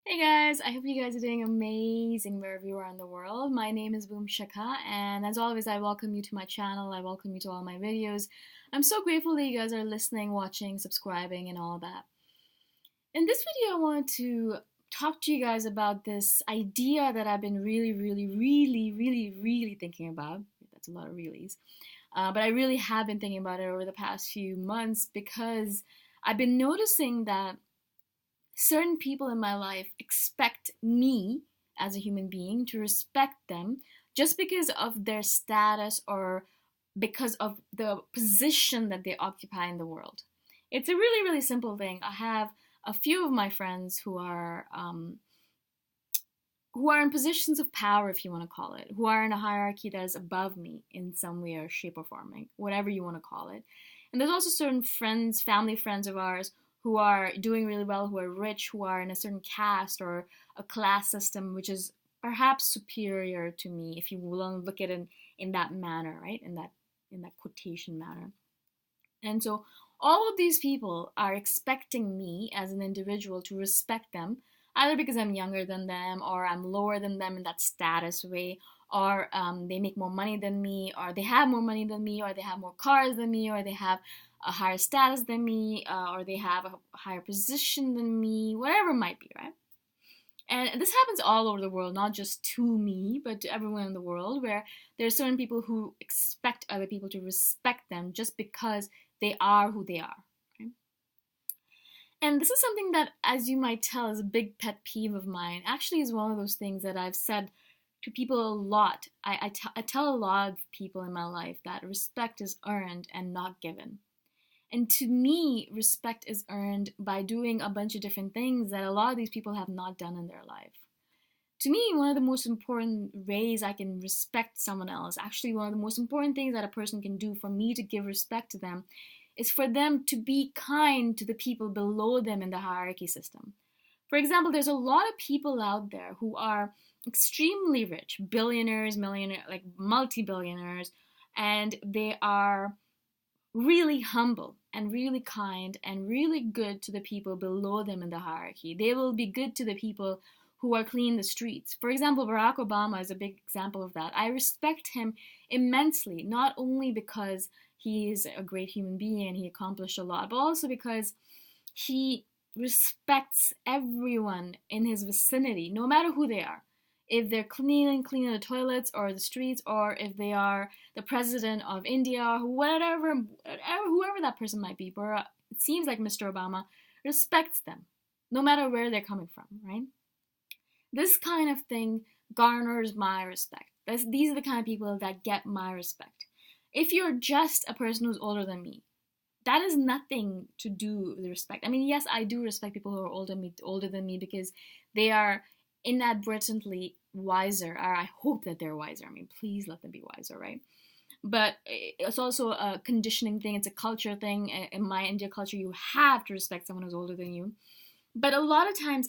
Hey guys, I hope you guys are doing amazing wherever you are in the world. My name is Shikha, and as always, I welcome you to my channel. I welcome you to all my videos. I'm so grateful that you guys are listening, watching, subscribing, and all that. In this video, I want to talk to you guys about this idea that I've been really thinking about. That's a lot of reallys. But I really have been thinking about it over the past few months because I've been noticing that certain people in my life expect me as a human being to respect them just because of their status or because of the position that they occupy in the world. It's a really simple thing. I have a few of my friends who are in positions of power, if you want to call it, who are in a hierarchy that is above me in some way or shape or form, whatever you want to call it. And there's also certain friends, family friends of ours, who are doing really well, who are rich, who are in a certain caste or a class system, which is perhaps superior to me, if you will look at it in that manner, right? In that quotation manner. And so all of these people are expecting me as an individual to respect them, either because I'm younger than them, or I'm lower than them in that status way, or they make more money than me, or they have more money than me, or they have more cars than me, or they have a higher status than me, or they have a higher position than me, whatever it might be, right? And this happens all over the world, not just to me, but to everyone in the world, where there are certain people who expect other people to respect them just because they are who they are. Okay? And this is something that, as you might tell, is a big pet peeve of mine. Actually, is one of those things that I've said to people a lot. I tell a lot of people in my life that respect is earned and not given. And to me, respect is earned by doing a bunch of different things that a lot of these people have not done in their life. To me, one of the most important ways I can respect someone else, actually, one of the most important things that a person can do for me to give respect to them, is for them to be kind to the people below them in the hierarchy system. For example, there's a lot of people out there who are extremely rich, billionaires, millionaires, like multi billionaires, and they are really humble and really kind and really good to the people below them in the hierarchy. They will be good to the people who are cleaning the streets. For example, Barack Obama is a big example of that. I respect him immensely, not only because he is a great human being and he accomplished a lot, but also because he respects everyone in his vicinity, no matter who they are. If they're cleaning the toilets or the streets, or if they are the president of India, or whoever that person might be, but it seems like Mr. Obama respects them, no matter where they're coming from, right? This kind of thing garners my respect. These are the kind of people that get my respect. If you're just a person who's older than me, that is nothing to do with respect. I mean, yes, I do respect people who are older than me because they are inadvertently wiser, or I hope that they're wiser. I mean, please let them be wiser, right? But it's also a conditioning thing. It's a culture thing. In my India culture, you have to respect someone who's older than you. But a lot of times,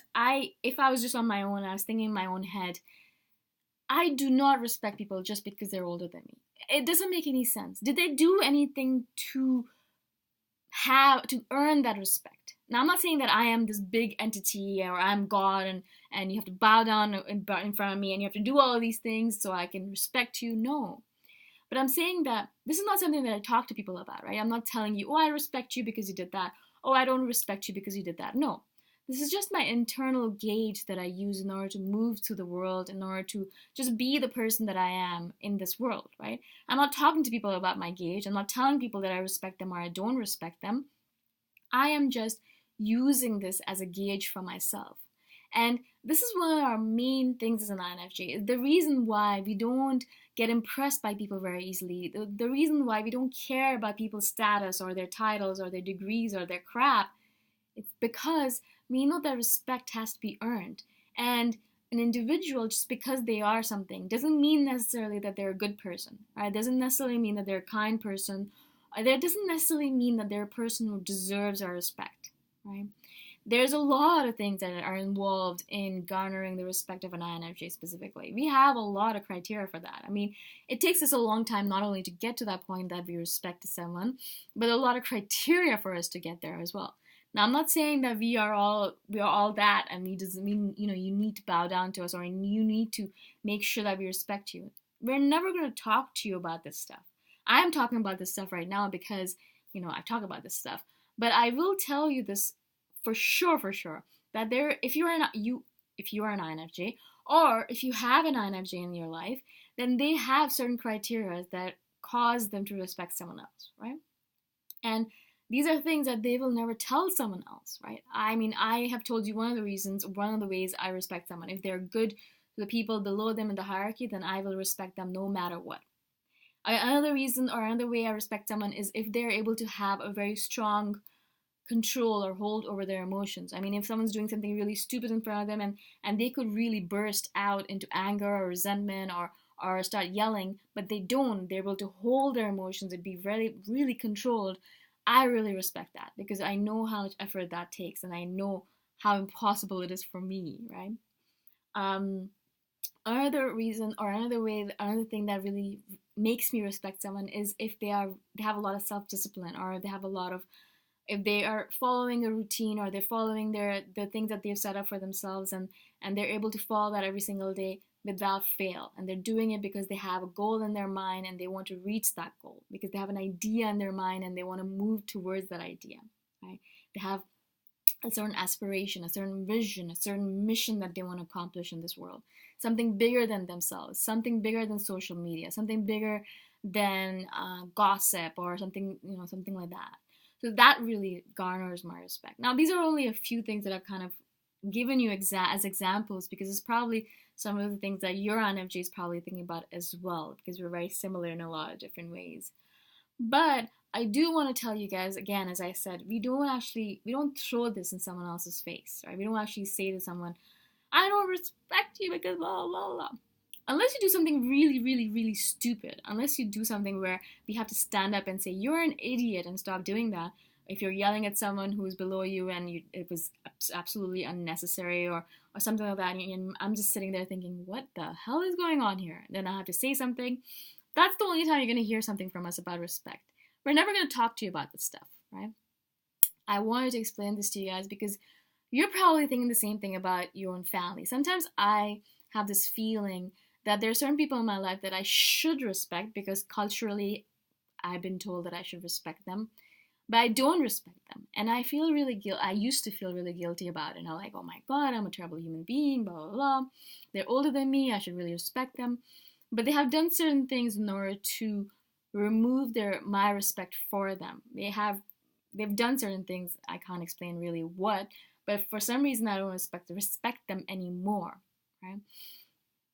if I was just on my own, I was thinking in my own head, I do not respect people just because they're older than me. It doesn't make any sense. Did they do anything to earn that respect? Now, I'm not saying that I am this big entity or I'm God and you have to bow down in front of me and you have to do all of these things so I can respect you. No. But I'm saying that this is not something that I talk to people about, right? I'm not telling you, oh, I respect you because you did that. Oh, I don't respect you because you did that. No. This is just my internal gauge that I use in order to move through the world, in order to just be the person that I am in this world, right? I'm not talking to people about my gauge. I'm not telling people that I respect them or I don't respect them. I am just using this as a gauge for myself. And this is one of our main things as an INFJ. The reason why we don't get impressed by people very easily, the reason why we don't care about people's status or their titles or their degrees or their crap, it's because we know that respect has to be earned. And an individual, just because they are something, doesn't mean necessarily that they're a good person, right? It doesn't necessarily mean that they're a kind person. That doesn't necessarily mean that they're a person who deserves our respect, right? There's a lot of things that are involved in garnering the respect of an INFJ specifically. We have a lot of criteria for that. I mean, it takes us a long time not only to get to that point that we respect someone, but a lot of criteria for us to get there as well. Now, I'm not saying that we are all that, and we doesn't mean you need to bow down to us or you need to make sure that we respect you. We're never going to talk to you about this stuff. I'm talking about this stuff right now because I talk about this stuff. But I will tell you this for sure, that if you are an INFJ, or if you have an INFJ in your life, then they have certain criteria that cause them to respect someone else, right? And these are things that they will never tell someone else, right? I mean, I have told you one of the ways I respect someone. If they're good to the people below them in the hierarchy, then I will respect them no matter what. Another reason or another way I respect someone is if they're able to have a very strong control or hold over their emotions. I mean, if someone's doing something really stupid in front of them and they could really burst out into anger or resentment or start yelling, but they don't, they're able to hold their emotions and be really, really controlled. I really respect that because I know how much effort that takes and I know how impossible it is for me, right? Um, Another reason or another thing that really makes me respect someone is if they have a lot of self-discipline, or they have a lot of if they are following a routine, or they're following the things that they've set up for themselves, and they're able to follow that every single day without fail, and they're doing it because they have a goal in their mind and they want to reach that goal, because they have an idea in their mind and they want to move towards that idea, right? They have a certain aspiration, a certain vision, a certain mission that they want to accomplish in this world, something bigger than themselves, something bigger than social media, something bigger than gossip, or something like that. So that really garners my respect. Now, these are only a few things that I've kind of given you as examples, because it's probably some of the things that your INFJ is probably thinking about as well, because we're very similar in a lot of different ways. But I do want to tell you guys, again, as I said, we don't throw this in someone else's face, right? We don't actually say to someone, I don't respect you because blah, blah, blah. Unless you do something really, really, really stupid, unless you do something where we have to stand up and say, you're an idiot, and stop doing that. If you're yelling at someone who's below you and it was absolutely unnecessary, or something like that, and I'm just sitting there thinking, what the hell is going on here? Then I have to say something. That's the only time you're going to hear something from us about respect. We're never going to talk to you about this stuff, right? I wanted to explain this to you guys because you're probably thinking the same thing about your own family. Sometimes I have this feeling that there are certain people in my life that I should respect because culturally I've been told that I should respect them, but I don't respect them. And I feel really guilty. I used to feel really guilty about it. And I'm like, oh my God, I'm a terrible human being, blah, blah, blah. They're older than me. I should really respect them. But they have done certain things in order to remove my respect for them. They've done certain things. I can't explain really what, but for some reason I don't respect them anymore, right?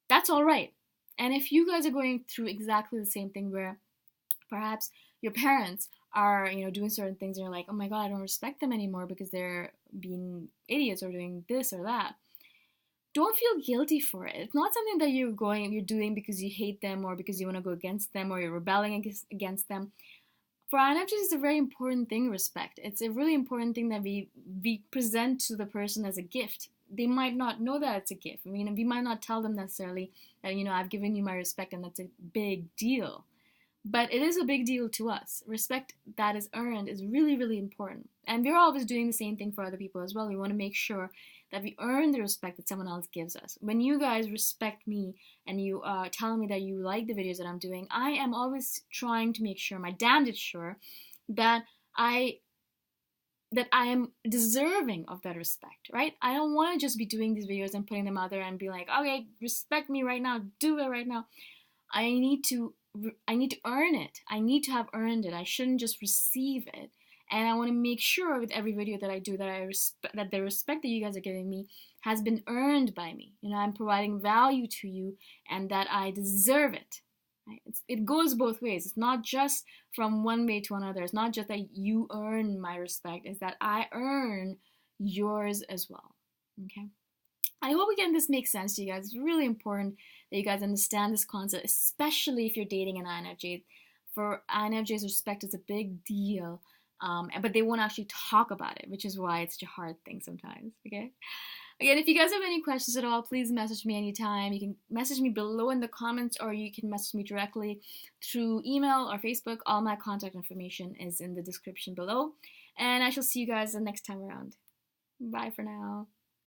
That's all right. And if you guys are going through exactly the same thing, where perhaps your parents are doing certain things and you're like, oh my God, I don't respect them anymore because they're being idiots or doing this or that, don't feel guilty for it. It's not something that you're doing because you hate them or because you want to go against them or you're rebelling against them. For INFJs, it's a very important thing, respect. It's a really important thing that we present to the person as a gift. They might not know that it's a gift. I mean, we might not tell them necessarily that, I've given you my respect and that's a big deal. But it is a big deal to us. Respect that is earned is really, really important. And we're always doing the same thing for other people as well. We want to make sure that we earn the respect that someone else gives us. When you guys respect me and you are telling me that you like the videos that I'm doing, I am always trying to make sure, my damnedest sure, that I am deserving of that respect, right? I don't want to just be doing these videos and putting them out there and be like, okay, respect me right now, do it right now. I need to earn it. I need to have earned it. I shouldn't just receive it. And I want to make sure with every video that I do that the respect that you guys are giving me has been earned by me. I'm providing value to you and that I deserve it. Right? It goes both ways. It's not just from one way to another. It's not just that you earn my respect. It's that I earn yours as well. Okay? I hope again this makes sense to you guys. It's really important that you guys understand this concept, especially if you're dating an INFJ. For INFJs, respect is a big deal, but they won't actually talk about it, which is why it's such a hard thing sometimes, okay? Again, if you guys have any questions at all, please message me anytime. You can message me below in the comments, or you can message me directly through email or Facebook. All my contact information is in the description below. And I shall see you guys the next time around. Bye for now.